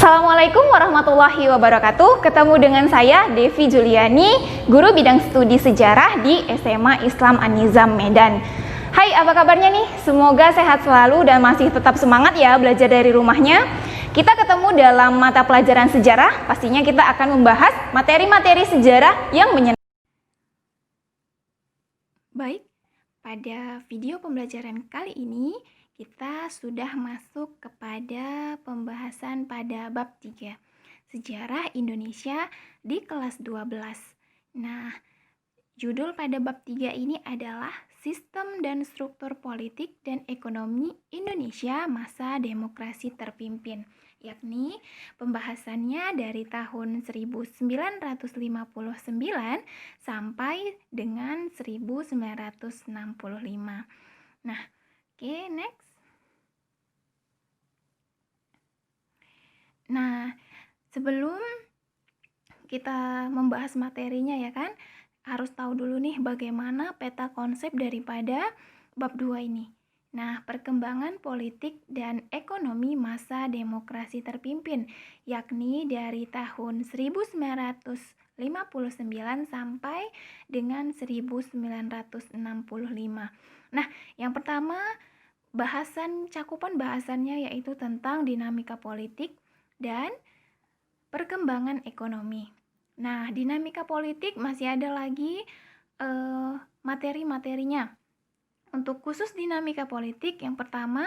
Assalamualaikum warahmatullahi wabarakatuh. Ketemu dengan saya Devi Juliani, guru bidang studi sejarah di SMA Islam An-Nizam Medan. Hai, apa kabarnya nih? Semoga sehat selalu dan masih tetap semangat ya belajar dari rumahnya. Kita ketemu dalam mata pelajaran sejarah. Pastinya kita akan membahas materi-materi sejarah yang menyenangkan. Baik, pada video pembelajaran kali ini kita sudah masuk kepada pembahasan pada bab 3, Sejarah Indonesia di kelas 12. Nah, judul pada bab 3 ini adalah Sistem dan Struktur Politik dan Ekonomi Indonesia Masa Demokrasi Terpimpin, yakni pembahasannya dari tahun 1959 sampai dengan 1965. Nah, oke, next. Nah, sebelum kita membahas materinya ya kan, harus tahu dulu nih bagaimana peta konsep daripada bab 2 ini. Nah, perkembangan politik dan ekonomi masa demokrasi terpimpin, yakni dari tahun 1959 sampai dengan 1965. Nah, yang pertama, cakupan bahasannya yaitu tentang dinamika politik dan perkembangan ekonomi. Nah, dinamika politik masih ada lagi materi-materinya. Untuk khusus dinamika politik, yang pertama,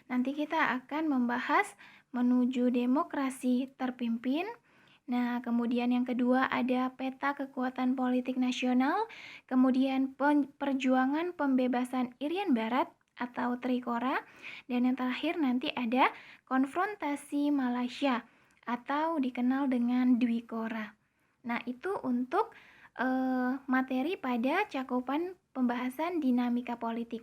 nanti kita akan membahas menuju demokrasi terpimpin. Nah, kemudian yang kedua ada peta kekuatan politik nasional, kemudian perjuangan pembebasan Irian Barat atau Trikora, dan yang terakhir nanti ada konfrontasi Malaysia atau dikenal dengan Dwikora. Nah, itu untuk materi pada cakupan pembahasan dinamika politik.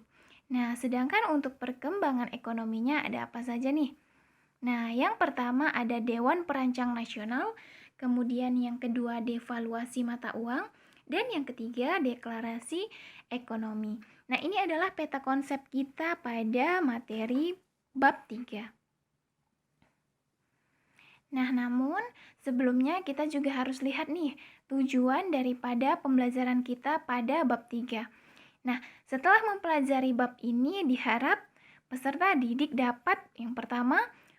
Nah, sedangkan untuk perkembangan ekonominya ada apa saja nih? Nah, yang pertama ada Dewan Perancang Nasional, kemudian yang kedua devaluasi mata uang, dan yang ketiga deklarasi ekonomi. Nah, ini adalah peta konsep kita pada materi bab 3. Nah, namun sebelumnya kita juga harus lihat nih tujuan daripada pembelajaran kita pada bab 3. Nah, setelah mempelajari bab ini diharap peserta didik dapat yang pertama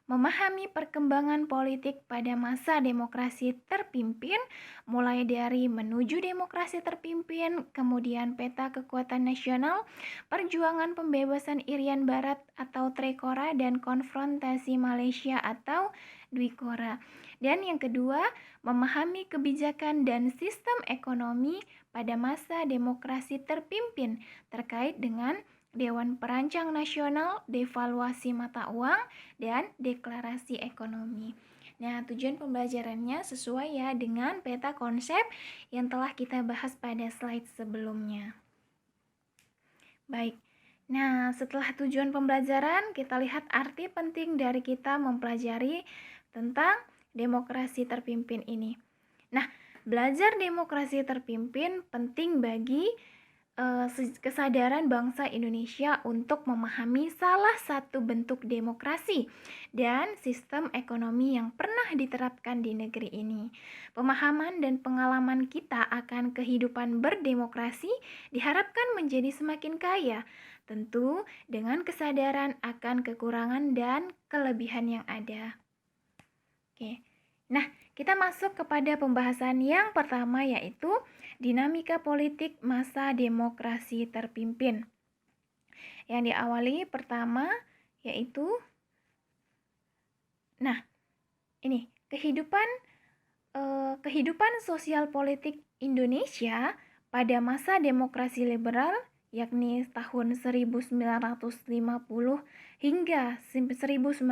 memahami perkembangan politik pada masa demokrasi terpimpin, mulai dari menuju demokrasi terpimpin, kemudian peta kekuatan nasional, perjuangan pembebasan Irian Barat atau Trikora, dan konfrontasi Malaysia atau Dwikora. Dan yang kedua, memahami kebijakan dan sistem ekonomi pada masa demokrasi terpimpin terkait dengan Dewan Perancang Nasional, devaluasi mata uang, dan deklarasi ekonomi. Nah, tujuan pembelajarannya sesuai ya dengan peta konsep yang telah kita bahas pada slide sebelumnya. Baik, nah setelah tujuan pembelajaran, kita lihat arti penting dari kita mempelajari tentang demokrasi terpimpin ini. Nah, belajar demokrasi terpimpin penting bagi kesadaran bangsa Indonesia untuk memahami salah satu bentuk demokrasi dan sistem ekonomi yang pernah diterapkan di negeri ini. Pemahaman dan pengalaman kita akan kehidupan berdemokrasi diharapkan menjadi semakin kaya, tentu dengan kesadaran akan kekurangan dan kelebihan yang ada. Oke. Nah, kita masuk kepada pembahasan yang pertama yaitu dinamika politik masa demokrasi terpimpin. Yang diawali pertama yaitu kehidupan sosial politik Indonesia pada masa demokrasi liberal yakni tahun 1950 hingga 1959.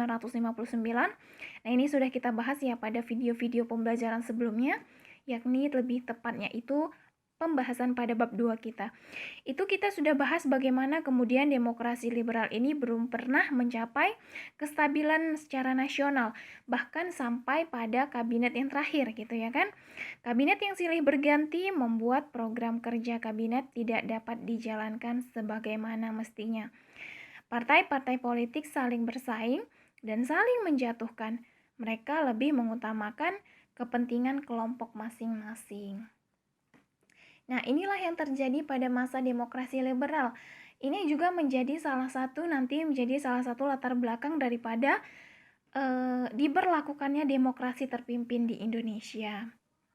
Nah, ini sudah kita bahas ya pada video-video pembelajaran sebelumnya, yakni lebih tepatnya itu pembahasan pada bab 2 kita. Itu kita sudah bahas bagaimana kemudian demokrasi liberal ini belum pernah mencapai kestabilan secara nasional, bahkan sampai pada kabinet yang terakhir gitu ya kan. Kabinet yang silih berganti membuat program kerja kabinet tidak dapat dijalankan sebagaimana mestinya. Partai-partai politik saling bersaing dan saling menjatuhkan. mereka lebih mengutamakan kepentingan kelompok masing-masing. Nah, inilah yang terjadi pada masa demokrasi liberal. Ini juga menjadi salah satu latar belakang daripada diberlakukannya demokrasi terpimpin di Indonesia.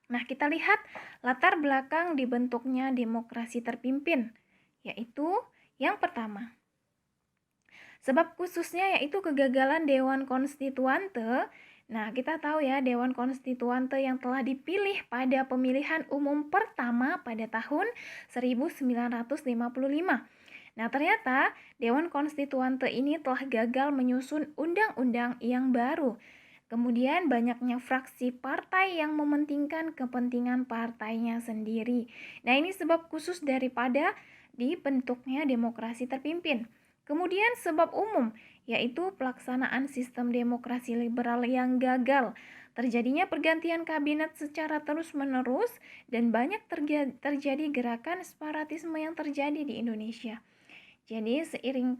Nah, kita lihat latar belakang dibentuknya demokrasi terpimpin, yaitu yang pertama, sebab khususnya yaitu kegagalan Dewan Konstituante. Nah, kita tahu ya, Dewan Konstituante yang telah dipilih pada pemilihan umum pertama pada tahun 1955. Nah, ternyata Dewan Konstituante ini telah gagal menyusun undang-undang yang baru. Kemudian banyaknya fraksi partai yang mementingkan kepentingan partainya sendiri. Nah, ini sebab khusus daripada dibentuknya demokrasi terpimpin. Kemudian sebab umum, yaitu pelaksanaan sistem demokrasi liberal yang gagal. Terjadinya pergantian kabinet secara terus-menerus dan banyak terjadi gerakan separatisme yang terjadi di Indonesia. Jadi seiring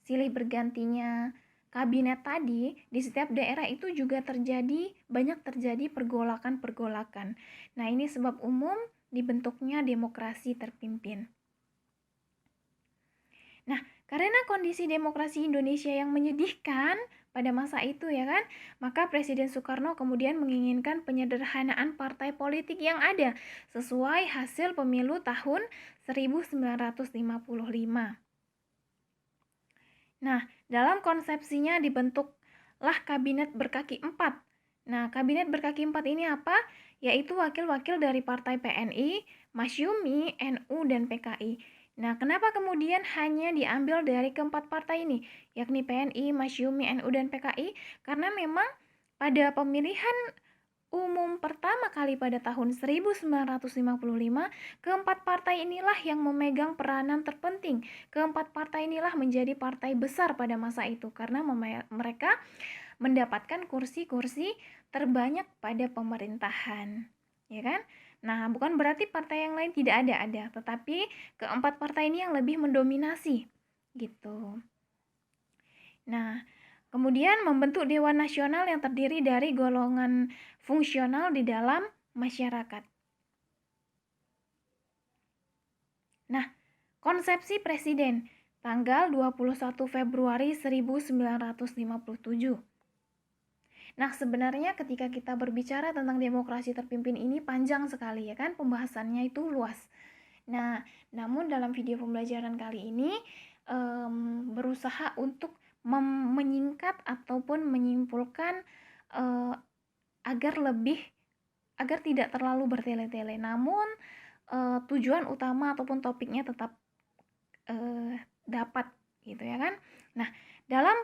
silih bergantinya kabinet tadi, di setiap daerah itu juga banyak terjadi pergolakan-pergolakan. Nah, ini sebab umum dibentuknya demokrasi terpimpin. Nah, karena kondisi demokrasi Indonesia yang menyedihkan pada masa itu ya kan, maka Presiden Soekarno kemudian menginginkan penyederhanaan partai politik yang ada sesuai hasil pemilu tahun 1955. Nah, dalam konsepsinya dibentuklah kabinet berkaki 4. Nah, kabinet berkaki 4 ini apa? Yaitu wakil-wakil dari partai PNI, Masyumi, NU, dan PKI. Nah, kenapa kemudian hanya diambil dari keempat partai ini, yakni PNI, Masyumi, NU, dan PKI? Karena memang pada pemilihan umum pertama kali pada tahun 1955, keempat partai inilah yang memegang peranan terpenting. Keempat partai inilah menjadi partai besar pada masa itu karena mereka mendapatkan kursi-kursi terbanyak pada pemerintahan, ya kan? Nah, bukan berarti partai yang lain tidak ada, tetapi keempat partai ini yang lebih mendominasi, gitu. Nah, kemudian membentuk Dewan Nasional yang terdiri dari golongan fungsional di dalam masyarakat. Nah, konsepsi presiden tanggal 21 Februari 1957. Nah, sebenarnya ketika kita berbicara tentang demokrasi terpimpin ini panjang sekali ya kan, pembahasannya itu luas. Nah, namun dalam video pembelajaran kali ini berusaha untuk menyingkat ataupun menyimpulkan agar tidak terlalu bertele-tele. Namun tujuan utama ataupun topiknya tetap dapat gitu ya kan. Nah, dalam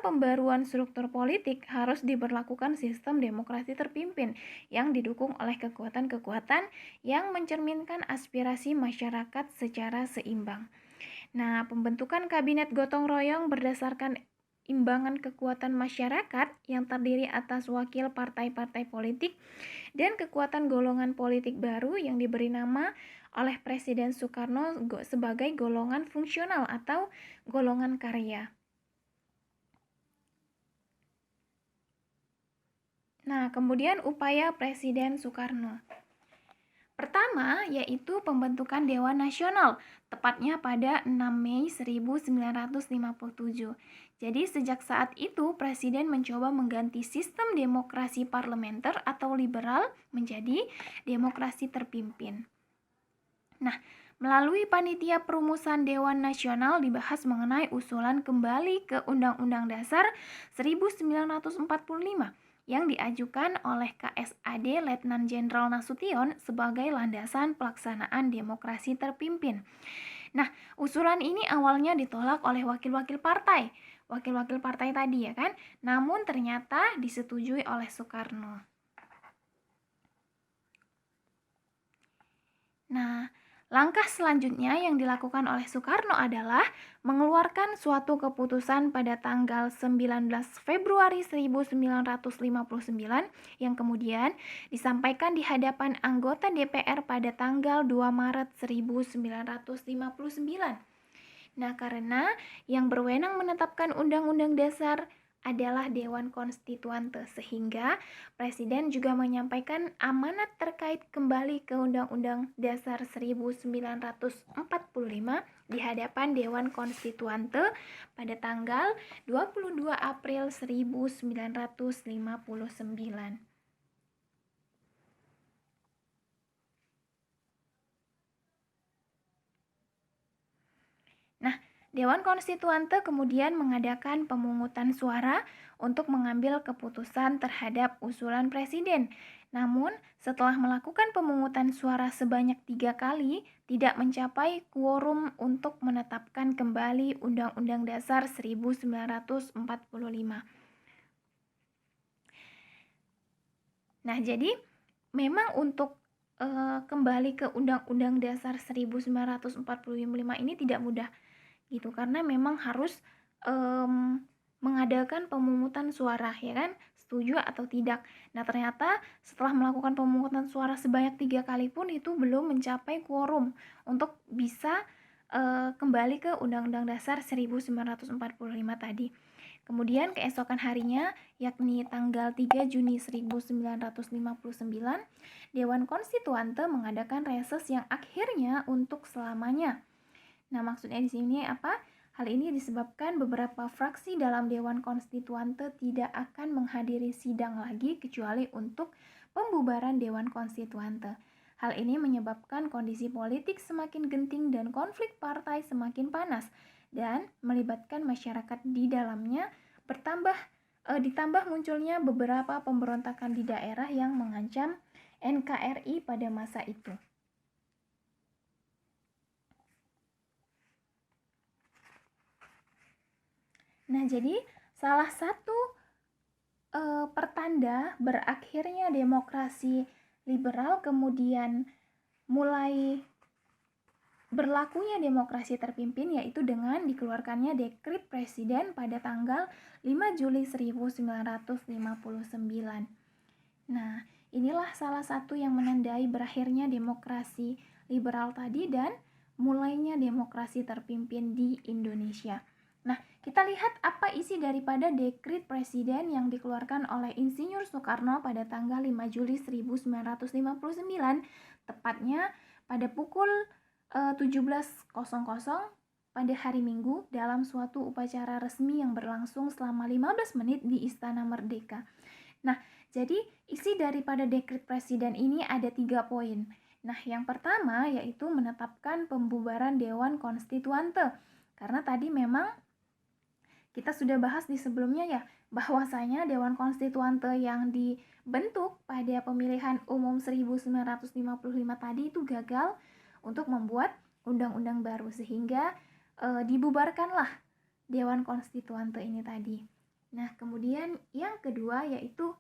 pembaruan struktur politik harus diberlakukan sistem demokrasi terpimpin yang didukung oleh kekuatan-kekuatan yang mencerminkan aspirasi masyarakat secara seimbang. Nah, pembentukan kabinet gotong royong berdasarkan imbangan kekuatan masyarakat yang terdiri atas wakil partai-partai politik dan kekuatan golongan politik baru yang diberi nama oleh Presiden Soekarno sebagai golongan fungsional atau golongan karya. Nah, kemudian upaya Presiden Soekarno. Pertama, yaitu pembentukan Dewan Nasional, tepatnya pada 6 Mei 1957. Jadi sejak saat itu, Presiden mencoba mengganti sistem demokrasi parlementer atau liberal menjadi demokrasi terpimpin. Nah, melalui panitia perumusan Dewan Nasional dibahas mengenai usulan kembali ke Undang-Undang Dasar 1945 yang diajukan oleh KSAD Letnan Jenderal Nasution sebagai landasan pelaksanaan demokrasi terpimpin. Nah, usulan ini awalnya ditolak oleh wakil-wakil partai tadi ya kan, namun ternyata disetujui oleh Soekarno. Nah, langkah selanjutnya yang dilakukan oleh Soekarno adalah mengeluarkan suatu keputusan pada tanggal 19 Februari 1959 yang kemudian disampaikan di hadapan anggota DPR pada tanggal 2 Maret 1959. Nah, karena yang berwenang menetapkan Undang-Undang Dasar adalah Dewan Konstituante, sehingga Presiden juga menyampaikan amanat terkait kembali ke Undang-Undang Dasar 1945 di hadapan Dewan Konstituante pada tanggal 22 April 1959. Nah, Dewan Konstituante kemudian mengadakan pemungutan suara untuk mengambil keputusan terhadap usulan Presiden. Namun, setelah melakukan pemungutan suara sebanyak 3 kali, tidak mencapai quorum untuk menetapkan kembali Undang-Undang Dasar 1945. Nah, jadi memang untuk kembali ke Undang-Undang Dasar 1945 ini tidak mudah gitu, karena memang harus mengadakan pemungutan suara, ya kan, setuju atau tidak. Nah, ternyata setelah melakukan pemungutan suara sebanyak 3 kali pun itu belum mencapai quorum untuk bisa kembali ke Undang-Undang Dasar 1945 tadi. Kemudian keesokan harinya, yakni tanggal 3 Juni 1959, Dewan Konstituante mengadakan reses yang akhirnya untuk selamanya. Nah, maksudnya di sini apa? Hal ini disebabkan beberapa fraksi dalam Dewan Konstituante tidak akan menghadiri sidang lagi kecuali untuk pembubaran Dewan Konstituante. Hal ini menyebabkan kondisi politik semakin genting dan konflik partai semakin panas dan melibatkan masyarakat di dalamnya ditambah munculnya beberapa pemberontakan di daerah yang mengancam NKRI pada masa itu. Nah, jadi salah satu pertanda berakhirnya demokrasi liberal kemudian mulai berlakunya demokrasi terpimpin yaitu dengan dikeluarkannya dekret presiden pada tanggal 5 Juli 1959. Nah, inilah salah satu yang menandai berakhirnya demokrasi liberal tadi dan mulainya demokrasi terpimpin di Indonesia. Nah, kita lihat apa isi daripada dekret presiden yang dikeluarkan oleh Insinyur Soekarno pada tanggal 5 Juli 1959, tepatnya pada pukul 17.00 pada hari Minggu dalam suatu upacara resmi yang berlangsung selama 15 menit di Istana Merdeka. Nah, jadi isi daripada dekret presiden ini ada 3 poin. Nah, yang pertama yaitu menetapkan pembubaran Dewan Konstituante. Karena tadi memang kita sudah bahas di sebelumnya ya, bahwasanya Dewan Konstituante yang dibentuk pada pemilihan umum 1955 tadi itu gagal untuk membuat undang-undang baru, sehingga dibubarkanlah Dewan Konstituante ini tadi. Nah, kemudian yang kedua yaitu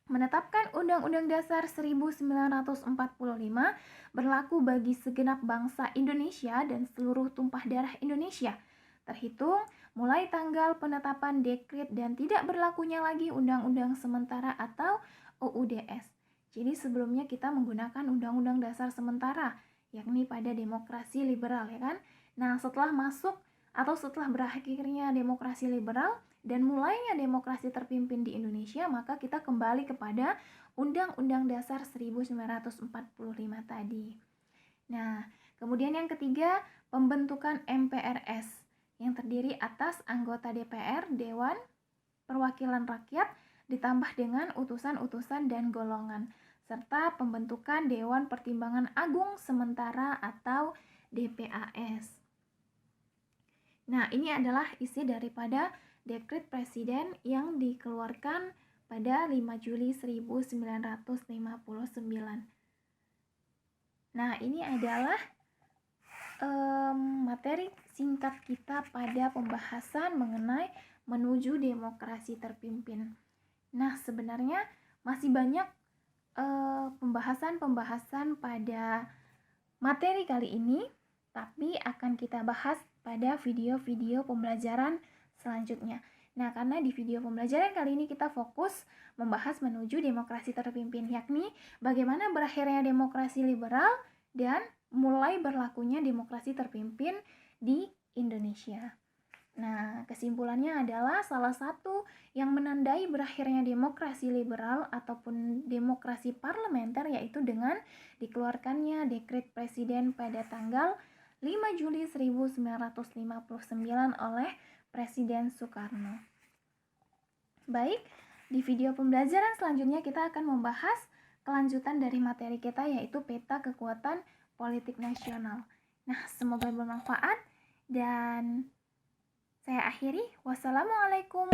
menetapkan Undang-Undang Dasar 1945 berlaku bagi segenap bangsa Indonesia dan seluruh tumpah darah Indonesia, terhitung mulai tanggal penetapan dekret dan tidak berlakunya lagi Undang-Undang Sementara atau UUDS. Jadi sebelumnya kita menggunakan Undang-Undang Dasar Sementara, yakni pada demokrasi liberal, ya kan? Nah, setelah berakhirnya demokrasi liberal dan mulainya demokrasi terpimpin di Indonesia, maka kita kembali kepada Undang-Undang Dasar 1945 tadi. Nah, kemudian yang ketiga, pembentukan MPRS yang terdiri atas anggota DPR, Dewan Perwakilan Rakyat, ditambah dengan utusan-utusan dan golongan, serta pembentukan Dewan Pertimbangan Agung Sementara atau DPAS. Nah, ini adalah isi daripada dekret presiden yang dikeluarkan pada 5 Juli 1959. Nah, ini adalah materi singkat kita pada pembahasan mengenai menuju demokrasi terpimpin. Nah, sebenarnya masih banyak pembahasan pada materi kali ini, tapi akan kita bahas pada video-video pembelajaran selanjutnya. Nah, karena di video pembelajaran kali ini kita fokus membahas menuju demokrasi terpimpin, yakni bagaimana berakhirnya demokrasi liberal dan mulai berlakunya demokrasi terpimpin di Indonesia. Nah, kesimpulannya adalah salah satu yang menandai berakhirnya demokrasi liberal ataupun demokrasi parlementer yaitu dengan dikeluarkannya dekret presiden pada tanggal 5 Juli 1959 oleh Presiden Soekarno. Baik, di video pembelajaran selanjutnya kita akan membahas kelanjutan dari materi kita yaitu peta kekuatan politik nasional. Nah, semoga bermanfaat dan saya akhiri. Wassalamualaikum.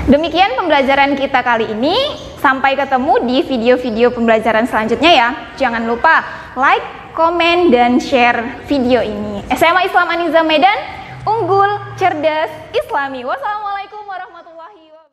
Demikian pembelajaran kita kali ini. Sampai ketemu di video-video pembelajaran selanjutnya ya. Jangan lupa like, komen, dan share video ini. SMA Islam Aniza Medan, unggul, cerdas, Islami. Wassalamualaikum.